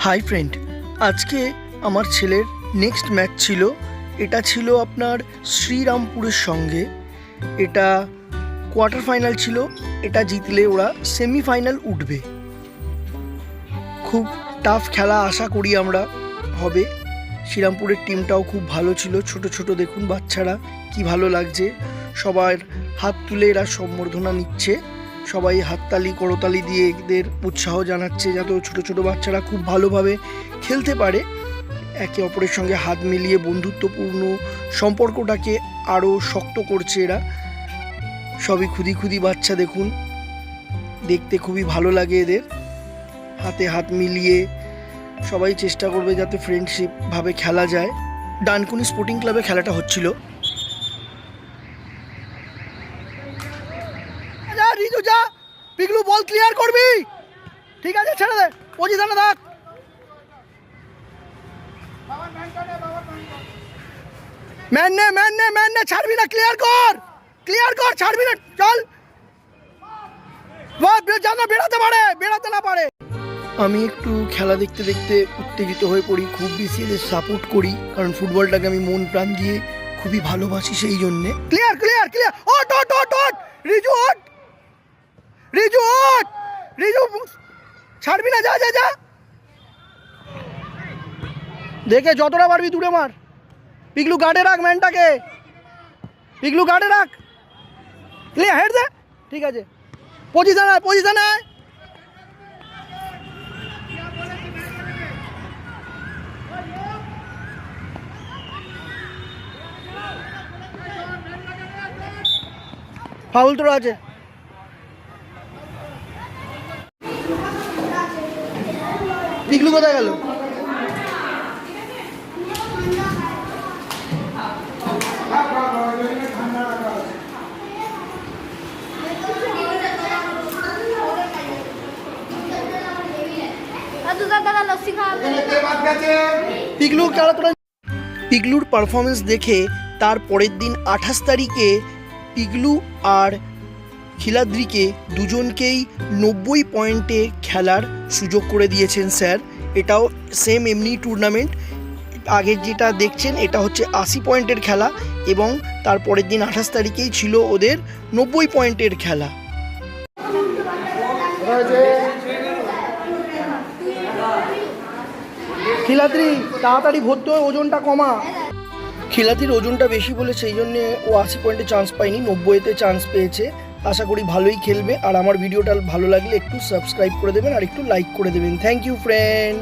Hi friend, আজকে আমার ছেলের নেক্সট ম্যাচ ছিল। এটা ছিল আপনার শ্রীরামপুরের সঙ্গে। এটা কোয়ার্টার ফাইনাল ছিল। এটা জিতলে ওরা সেমিফাইনাল উঠবে। খুব টাফ খেলা আশা করি আমরা হবে। শ্রীরামপুরের টিমটাও খুব ভালো ছিল। ছোট ছোট দেখুন বাচ্চারা, কি ভালো লাগছে। সবার হাত তুলে এরা সম্বর্ধনা নিচ্ছে। সবাই হাততালি করতালি দিয়ে এদের উৎসাহ জানাচ্ছে যাতে ছোট ছোট বাচ্চারা খুব ভালোভাবে খেলতে পারে। একে অপরের সঙ্গে হাত মিলিয়ে বন্ধুত্বপূর্ণ সম্পর্কটাকে আরও শক্ত করছে এরা। সবই খুদি খুদি বাচ্চা, দেখুন দেখতে খুবই ভালো লাগে এদের। হাতে হাত মিলিয়ে সবাই চেষ্টা করবে যাতে ফ্রেন্ডশিপভাবে খেলা যায়। ডানকুনি স্পোর্টিং ক্লাবে খেলাটা হচ্ছিল। রিজু যা, পিগলু বল ক্লিয়ার করবি, ঠিক আছে ছেড়ে দে, পজিশনে থাক। ম্যান নে, ছাড়বি না, ক্লিয়ার কর, ছাড়বি না, চল যেন বেড়াতে না পারে। আমি একটু খেলা দেখতে দেখতে উত্তেজিত হয়ে পড়ি, খুব বেশি এদের সাপোর্ট করি, কারণ ফুটবলটাকে আমি মন প্রাণ দিয়ে খুবই ভালোবাসি সেই জন্যে। ক্লিয়ার, ওট রিজু ছাড়বি না, যা দেখে যতটা পারবি দূরে মার। পিগলু গার্ডে রাখ, ম্যানটাকে পিগলু গার্ডে রাখ। ক্লিয়ার, হেড দে, ঠিক আছে, পজিশনে ফাউল তোরা আছে। পিগলু কোথায় গেল? পিগলুর পারফরমেন্স দেখে তার পরের দিন 28 তারিখে পিগলু আর খিলাদ্রিকে দুজনকেই 90 পয়েন্টে খেলার সুযোগ করে দিয়েছেন স্যার। এটাও সেম এমনি টুর্নামেন্ট। আগের যেটা দেখছেন এটা হচ্ছে 80 পয়েন্টের খেলা, এবং তার পরের দিন 28 তারিখেই ছিল ওদের 90 পয়েন্টের খেলা। খিলাদ্রি তাড়াতাড়ি ভর্তি হয়ে ওজনটা কমা। খিলাদ্রির ওজনটা বেশি বলে সেই জন্যে ও 80 পয়েন্টে চান্স পায়নি, 90-তে চান্স পেয়েছে। আশা করি ভালোই খেলবে। আর আমার ভিডিওটা ভালো লাগলে একটু সাবস্ক্রাইব করে দেবেন আর একটু লাইক করে দেবেন। Thank you friend.